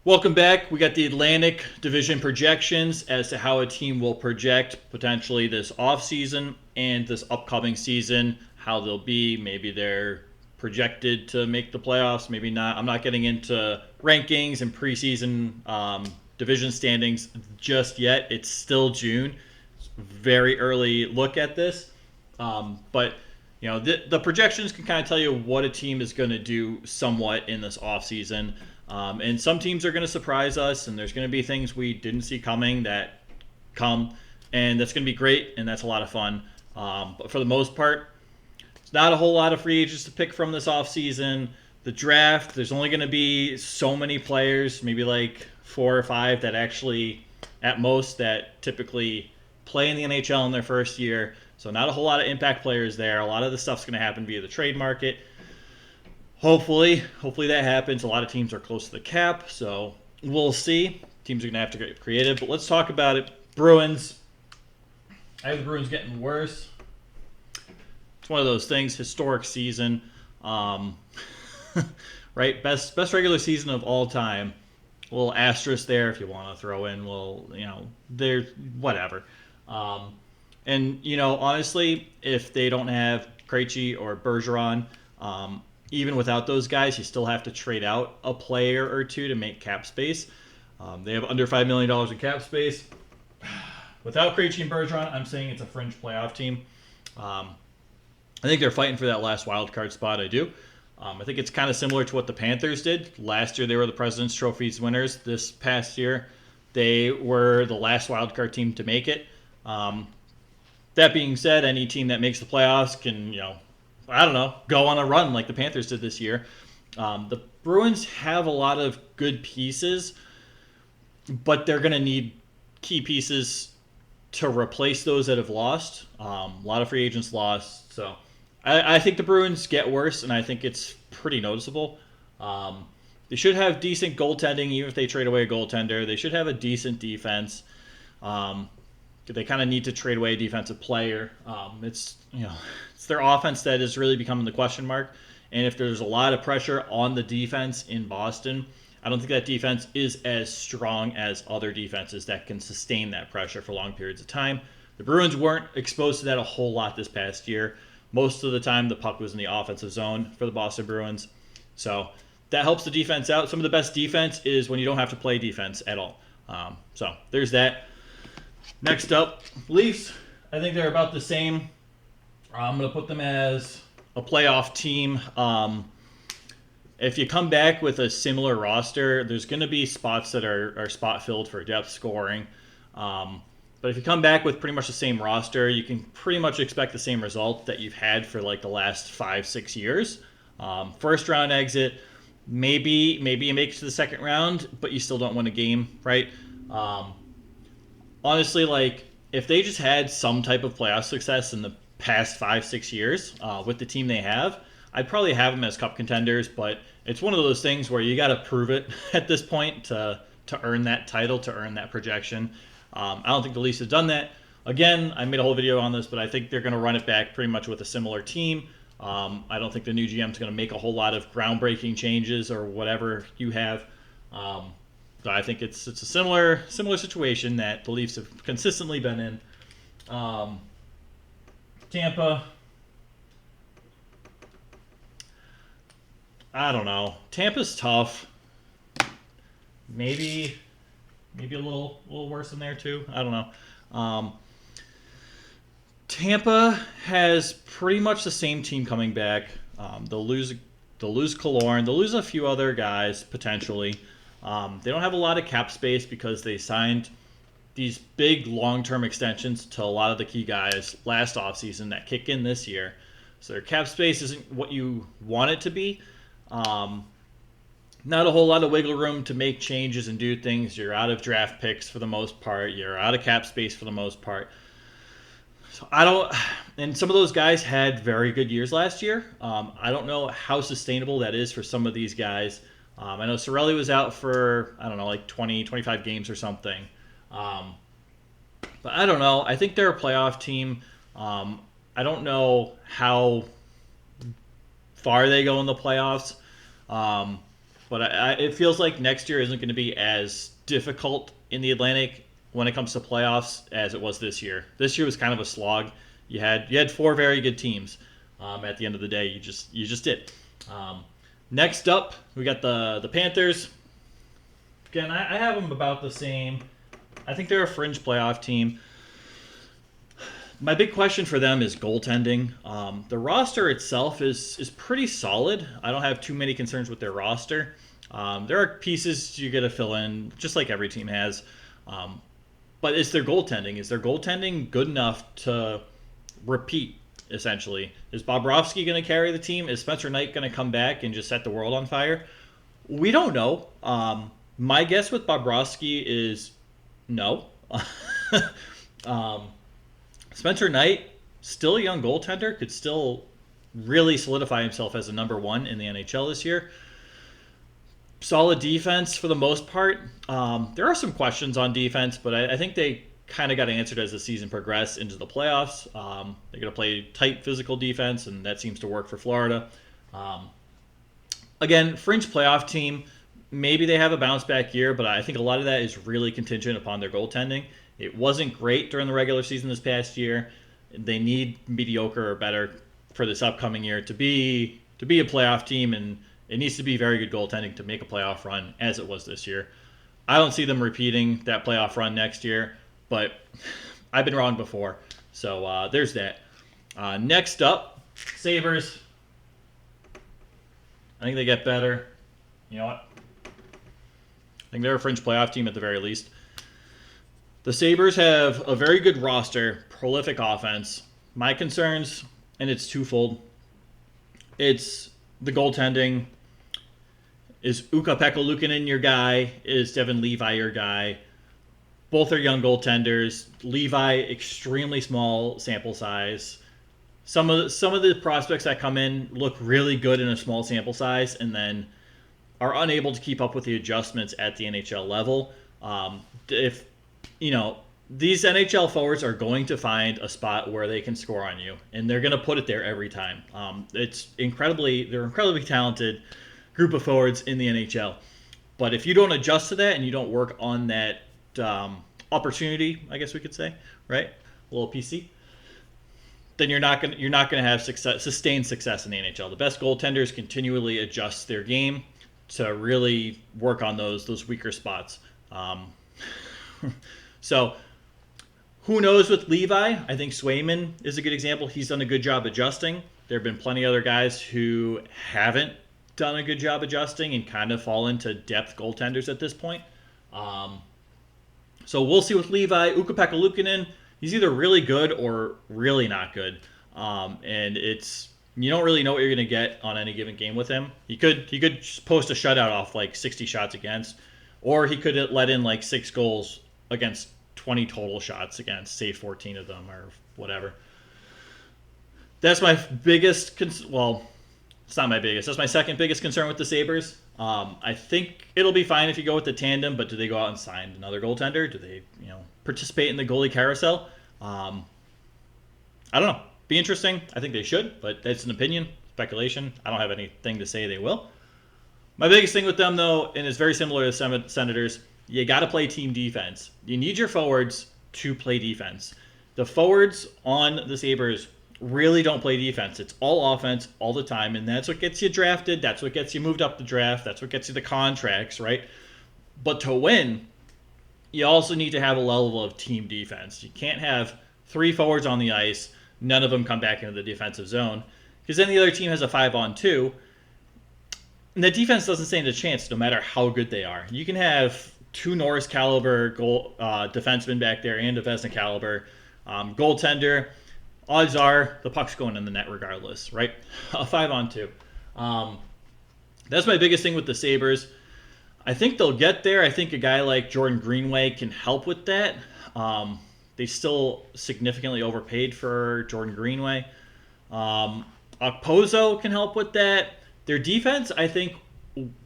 Welcome back. We got the Atlantic Division projections as to how a team will project potentially this offseason and this upcoming season, how they'll be. Maybe they're projected to make the playoffs, maybe not. I'm not getting into rankings and preseason division standings just yet. It's still June. It's a very early look at this. But the projections can kind of tell you what a team is going to do somewhat in this offseason. And some teams are going to surprise us, and there's going to be things we didn't see coming that come, and that's going to be great, and that's a lot of fun. But for the most part, it's not a whole lot of free agents to pick from this offseason. The draft, there's only going to be so many players, maybe like 4 or 5 that actually, at most, that typically play in the NHL in their first year. So not a whole lot of impact players there. A lot of the stuff's going to happen via the trade market. Hopefully that happens. A lot of teams are close to the cap, so we'll see. Teams are going to have to get creative, but let's talk about it. Bruins. I have the Bruins getting worse. It's one of those things. Historic season, right? Best regular season of all time. A little asterisk there if you want to throw in. Well, they're whatever. And honestly, if they don't have Krejci or Bergeron, even without those guys, you still have to trade out a player or two to make cap space. They have under $5 million in cap space. Without Krejci and Bergeron, I'm saying it's a fringe playoff team. I think they're fighting for that last wild card spot. I do. I think it's kind of similar to what the Panthers did. Last year, they were the President's Trophies winners. This past year, they were the last wild card team to make it. That being said, any team that makes the playoffs can, go on a run like the Panthers did this year. The Bruins have a lot of good pieces, but they're going to need key pieces to replace those that have lost. A lot of free agents lost. So I think the Bruins get worse, and I think it's pretty noticeable. They should have decent goaltending, even if they trade away a goaltender. They should have a decent defense. They kind of need to trade away a defensive player. It's their offense that is really becoming the question mark. And if there's a lot of pressure on the defense in Boston, I don't think that defense is as strong as other defenses that can sustain that pressure for long periods of time. The Bruins weren't exposed to that a whole lot this past year. Most of the time, the puck was in the offensive zone for the Boston Bruins. So that helps the defense out. Some of the best defense is when you don't have to play defense at all. So there's that. Next up, Leafs. I think they're about the same. I'm going to put them as a playoff team. If you come back with a similar roster, there's going to be spots that are spot filled for depth scoring. But if you come back with pretty much the same roster, you can pretty much expect the same result that you've had for like the last 5-6 years. First round exit, maybe you make it to the second round, but you still don't win a game, right? Honestly, like if they just had some type of playoff success in the past 5-6 years with the team they have, I'd probably have them as cup contenders. But it's one of those things where you got to prove it at this point to earn that title, to earn that projection. I don't think the Leafs have done that. Again, I made a whole video on this, but I think they're going to run it back pretty much with a similar team. I don't think the new GM is going to make a whole lot of groundbreaking changes or whatever you have. So I think it's a similar situation that the Leafs have consistently been in. Tampa, I don't know. Tampa's tough. Maybe a little worse in there too. I don't know. Tampa has pretty much the same team coming back. They'll lose Killorn. They'll lose a few other guys potentially. They don't have a lot of cap space because they signed these big long-term extensions to a lot of the key guys last offseason that kick in this year. So their cap space isn't what you want it to be. Not a whole lot of wiggle room to make changes and do things. You're out of draft picks for the most part. You're out of cap space for the most part. So and some of those guys had very good years last year. I don't know how sustainable that is for some of these guys. I know Cirelli was out for, like 20, 25 games or something. But I don't know. I think they're a playoff team. I don't know how far they go in the playoffs. but it feels like next year isn't going to be as difficult in the Atlantic when it comes to playoffs as it was this year. This year was kind of a slog. You had four very good teams. At the end of the day, you just did. Next up, we got the Panthers. Again, I have them about the same. I think they're a fringe playoff team. My big question for them is goaltending. The roster itself is pretty solid. I don't have too many concerns with their roster. There are pieces you got to fill in, just like every team has. But it's their goaltending. Is their goaltending good enough to repeat, essentially? Is Bobrovsky going to carry the team? Is Spencer Knight going to come back and just set the world on fire? We don't know. My guess with Bobrovsky is no. Spencer Knight, still a young goaltender, could still really solidify himself as a number one in the NHL this year. Solid defense for the most part. There are some questions on defense, but I think they kind of got answered as the season progressed into the playoffs. They're going to play tight physical defense, and that seems to work for Florida. Again, fringe playoff team. Maybe they have a bounce back year, but I think a lot of that is really contingent upon their goaltending. It wasn't great during the regular season this past year. They need mediocre or better for this upcoming year to be a playoff team, and it needs to be very good goaltending to make a playoff run as it was this year. I don't see them repeating that playoff run next year, but I've been wrong before. So there's that. Next up, Sabres. I think they get better. You know what? I think they're a fringe playoff team at the very least. The Sabres have a very good roster, prolific offense. My concerns, and it's twofold. It's the goaltending. Is Ukko-Pekka Luukkonen your guy? Is Devon Levi your guy? Both are young goaltenders. Levi, extremely small sample size. Some of the prospects that come in look really good in a small sample size, and then are unable to keep up with the adjustments at the NHL level. If these NHL forwards are going to find a spot where they can score on you, and they're going to put it there every time. They're incredibly talented group of forwards in the NHL. But if you don't adjust to that and you don't work on that opportunity, I guess we could say, right? A little PC. Then you're not gonna have sustained success in the NHL. The best goaltenders continually adjust their game to really work on those weaker spots. So who knows with Levi? I think Swayman is a good example. He's done a good job adjusting. There have been plenty of other guys who haven't done a good job adjusting and kind of fall into depth goaltenders at this point. So we'll see with Levi. Ukko-Pekka Luukkonen, he's either really good or really not good. And you don't really know what you're going to get on any given game with him. He could post a shutout off like 60 shots against, or he could let in like 6 goals against 20 total shots against, save 14 of them or whatever. That's my biggest it's not my biggest. That's my second biggest concern with the Sabres. I think it'll be fine if you go with the tandem, but do they go out and sign another goaltender? Do they, participate in the goalie carousel? I don't know. Be interesting. I think they should, but that's an opinion, speculation. I don't have anything to say they will. My biggest thing with them, though, and it's very similar to the Senators, you got to play team defense. You need your forwards to play defense. The forwards on the Sabres really don't play defense. It's all offense all the time, and that's what gets you drafted. That's what gets you moved up the draft. That's what gets you the contracts, right? But to win, you also need to have a level of team defense. You can't have 3 forwards on the ice, none of them come back into the defensive zone, because then the other team has a 5-on-2, and the defense doesn't stand a chance no matter how good they are. You can have 2 Norris caliber defensemen back there and a Vezina caliber goaltender. Odds are the puck's going in the net regardless, right? A 5-on-2. That's my biggest thing with the Sabres. I think they'll get there. I think a guy like Jordan Greenway can help with that. They still significantly overpaid for Jordan Greenway. Okposo can help with that. Their defense, I think,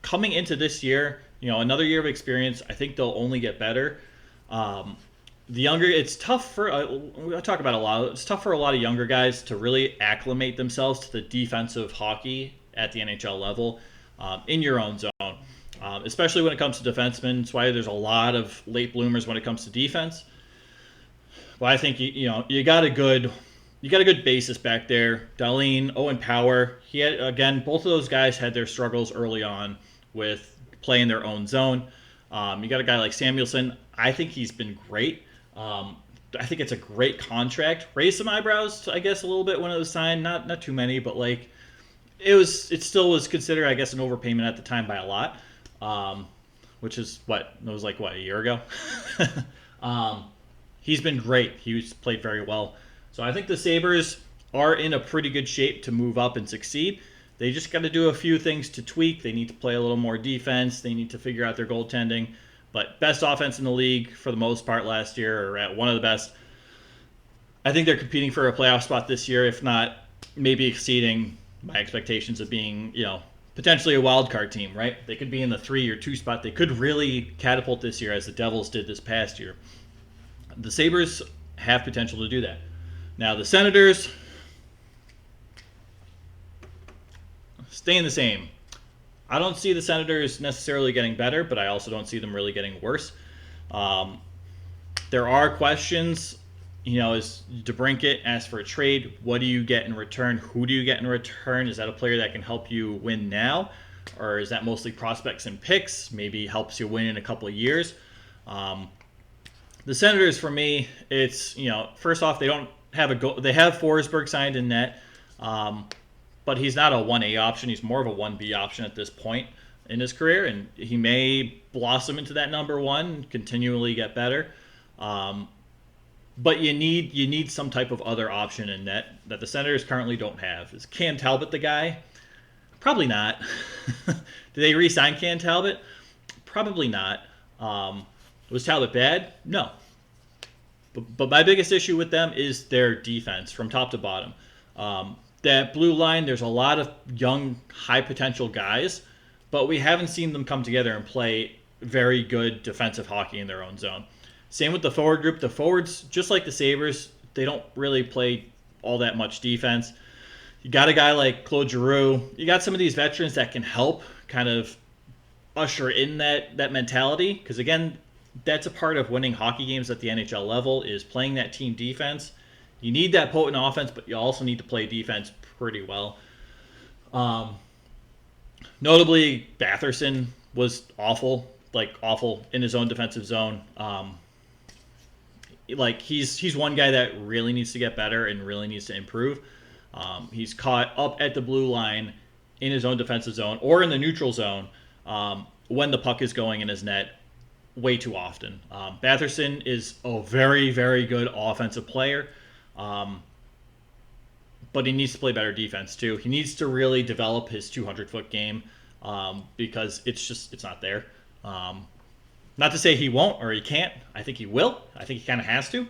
coming into this year, another year of experience, I think they'll only get better. It's tough for I talk about a lot. It's tough for a lot of younger guys to really acclimate themselves to the defensive hockey at the NHL level in your own zone. especially when it comes to defensemen. That's why there's a lot of late bloomers when it comes to defense. But I think you got a good basis back there. Dahlin, Owen Power. He had, again, both of those guys had their struggles early on with playing their own zone. You got a guy like Samuelson. I think he's been great. I think it's a great contract. Raised some eyebrows, I guess, a little bit when it was signed. Not too many, but like it still was considered, I guess, an overpayment at the time by a lot. Which is a year ago. He's been great. He's played very well. So I think the Sabres are in a pretty good shape to move up and succeed. They just got to do a few things to tweak. They need to play a little more defense. They need to figure out their goaltending. But best offense in the league for the most part last year, or at one of the best. I think they're competing for a playoff spot this year, if not maybe exceeding my expectations of being, potentially a wild card team, right? They could be in the 3 or 2 spot. They could really catapult this year as the Devils did this past year. The Sabres have potential to do that. Now the Senators, staying the same. I don't see the Senators necessarily getting better, but I also don't see them really getting worse. There are questions, is DeBrincat asked for a trade? What do you get in return? Who do you get in return? Is that a player that can help you win now? Or is that mostly prospects and picks? Maybe helps you win in a couple of years. The Senators, for me, it's, first off, they don't have a goal. They have Forsberg signed in net. But he's not a 1A option. He's more of a 1B option at this point in his career, and he may blossom into that number one, continually get better. But you need some type of other option in net that the Senators currently don't have. Is Cam Talbot the guy? Probably not. Did they re-sign Cam Talbot? Probably not. Was Talbot bad? No. But my biggest issue with them is their defense from top to bottom. That blue line, there's a lot of young, high-potential guys, but we haven't seen them come together and play very good defensive hockey in their own zone. Same with the forward group. The forwards, just like the Sabres, they don't really play all that much defense. You got a guy like Claude Giroux. You got some of these veterans that can help kind of usher in that mentality, because, again, that's a part of winning hockey games at the NHL level is playing that team defense. You need that potent offense, but you also need to play defense pretty well. Notably, Batherson was awful in his own defensive zone. He's one guy that really needs to get better and really needs to improve. He's caught up at the blue line in his own defensive zone or in the neutral zone when the puck is going in his net way too often. Batherson is a very, very good offensive player. But he needs to play better defense too. He needs to really develop his 200-foot game because it's not there. Not to say he won't or he can't. I think he will. I think he kind of has to.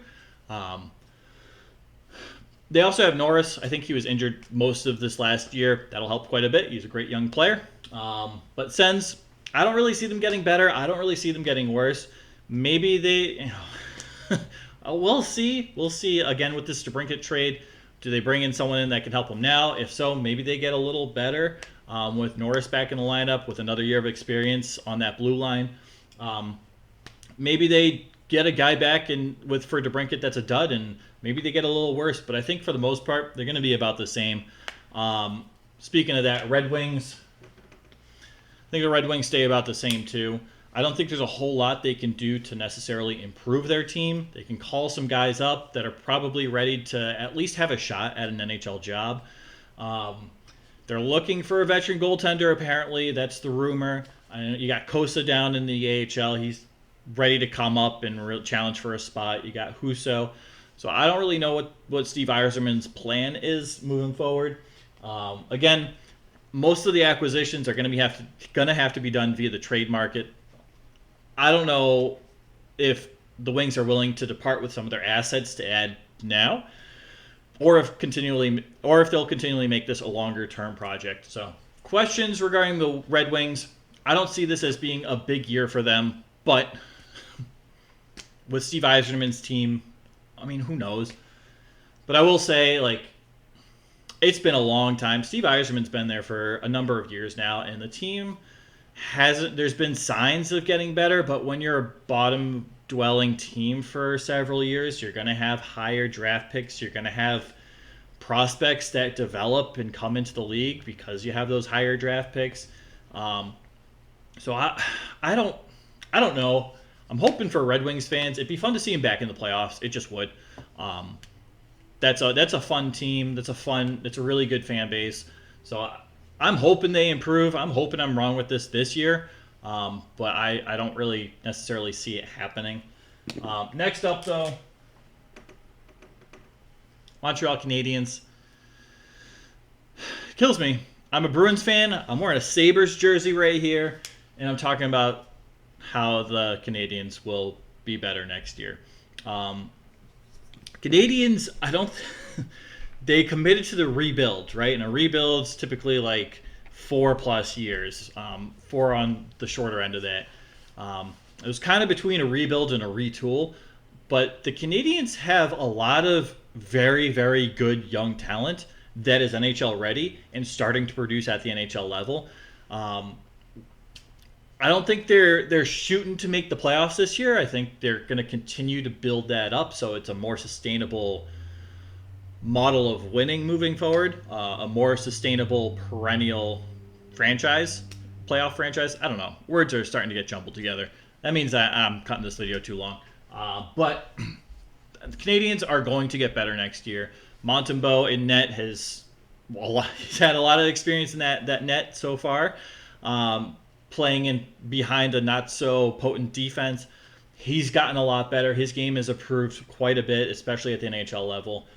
They also have Norris. I think he was injured most of this last year. That'll help quite a bit. He's a great young player. But Sens, I don't really see them getting better. I don't really see them getting worse. Maybe they... We'll see. We'll see again with this DeBrincat trade. Do they bring in someone in that can help them now? If so, maybe they get a little better with Norris back in the lineup with another year of experience on that blue line. Maybe they get a guy back for DeBrincat that's a dud, and maybe they get a little worse. But I think for the most part, they're going to be about the same. Speaking of that, Red Wings. I think the Red Wings stay about the same too. I don't think there's a whole lot they can do to necessarily improve their team. They can call some guys up that are probably ready to at least have a shot at an NHL job. They're looking for a veteran goaltender, apparently. That's the rumor. You got Kosa down in the AHL. He's ready to come up and challenge for a spot. You got Husso. So I don't really know what Steve Yzerman's plan is moving forward. Again, most of the acquisitions are going to have to be done via the trade market. I don't know if the Wings are willing to depart with some of their assets to add now, or if they'll continually make this a longer-term project. So, questions regarding the Red Wings. I don't see this as being a big year for them, but with Steve Yzerman's team, I mean, who knows? But I will say, it's been a long time. Steve Yzerman's been there for a number of years now, and the team hasn't. There's been signs of getting better, but when you're a bottom dwelling team for several years, you're going to have higher draft picks. You're going to have prospects that develop and come into the league because you have those higher draft picks. So I don't know. I'm hoping for Red Wings fans. It'd be fun to see him back in the playoffs. It just would. That's a fun team. It's a really good fan base. So I'm hoping they improve. I'm hoping I'm wrong with this year. But I don't really necessarily see it happening. Next up, though, Montreal Canadiens. Kills me. I'm a Bruins fan. I'm wearing a Sabres jersey right here. And I'm talking about how the Canadiens will be better next year. Canadiens, they committed to the rebuild, right? And a rebuild's typically like 4+ years, 4 on the shorter end of that. It was kind of between a rebuild and a retool, but the Canadiens have a lot of very, very good young talent that is NHL ready and starting to produce at the NHL level. I don't think they're shooting to make the playoffs this year. I think they're going to continue to build that up so it's a more sustainable model of winning moving forward, a more sustainable perennial playoff franchise. I don't know. Words are starting to get jumbled together. That means that I'm cutting this video too long. But the Canadiens are going to get better next year. Montembeault in net he's had a lot of experience in that net so far. Playing in behind a not so potent defense. He's gotten a lot better. His game has improved quite a bit, especially at the NHL level.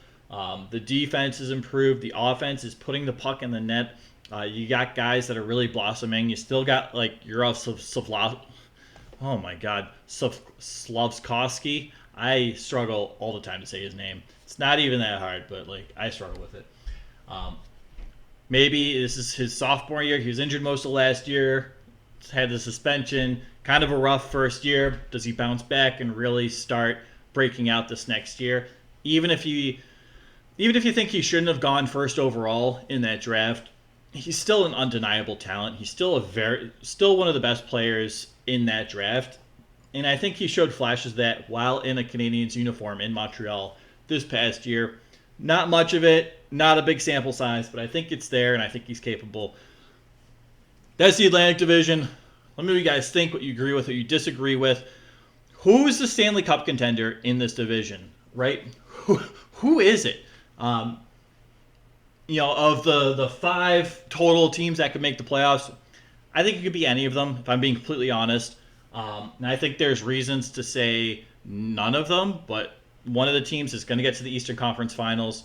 The defense has improved. The offense is putting the puck in the net. You got guys that are really blossoming. You still got like Slavkovsky. I struggle all the time to say his name. It's not even that hard, but like I struggle with it. Maybe this is his sophomore year. He was injured most of last year. Had the suspension. Kind of a rough first year. Does he bounce back and really start breaking out this next year? Even if you think he shouldn't have gone first overall in that draft, he's still an undeniable talent. He's still one of the best players in that draft. And I think he showed flashes of that while in a Canadiens uniform in Montreal this past year. Not much of it, not a big sample size, but I think it's there and I think he's capable. That's the Atlantic Division. Let me know what you guys think, what you agree with, what you disagree with. Who is the Stanley Cup contender in this division, right? Who is it? Of the 5 total teams that could make the playoffs, I think it could be any of them, if I'm being completely honest. And I think there's reasons to say none of them, but one of the teams is going to get to the Eastern Conference Finals.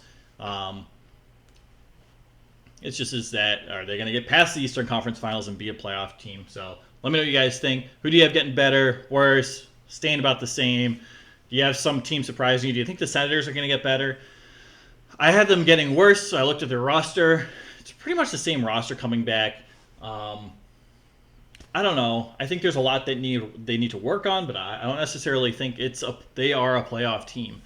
It's just is that are they going to get past the Eastern Conference Finals and be a playoff team? So let me know what you guys think. Who do you have getting better, worse, staying about the same? Do you have some team surprising you? Do you think the Senators are going to get better? I had them getting worse, so I looked at their roster. It's pretty much the same roster coming back. I don't know. I think there's a lot that they need to work on, but I don't necessarily think they are a playoff team.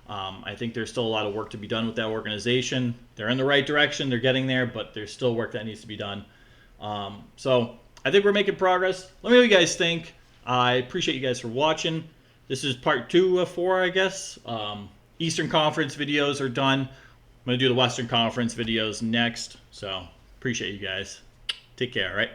I think there's still a lot of work to be done with that organization. They're in the right direction. They're getting there, but there's still work that needs to be done. So I think we're making progress. Let me know what you guys think. I appreciate you guys for watching. This is part 2 of 4, I guess. Eastern Conference videos are done. I'm going to do the Western Conference videos next. So appreciate you guys. Take care, all right?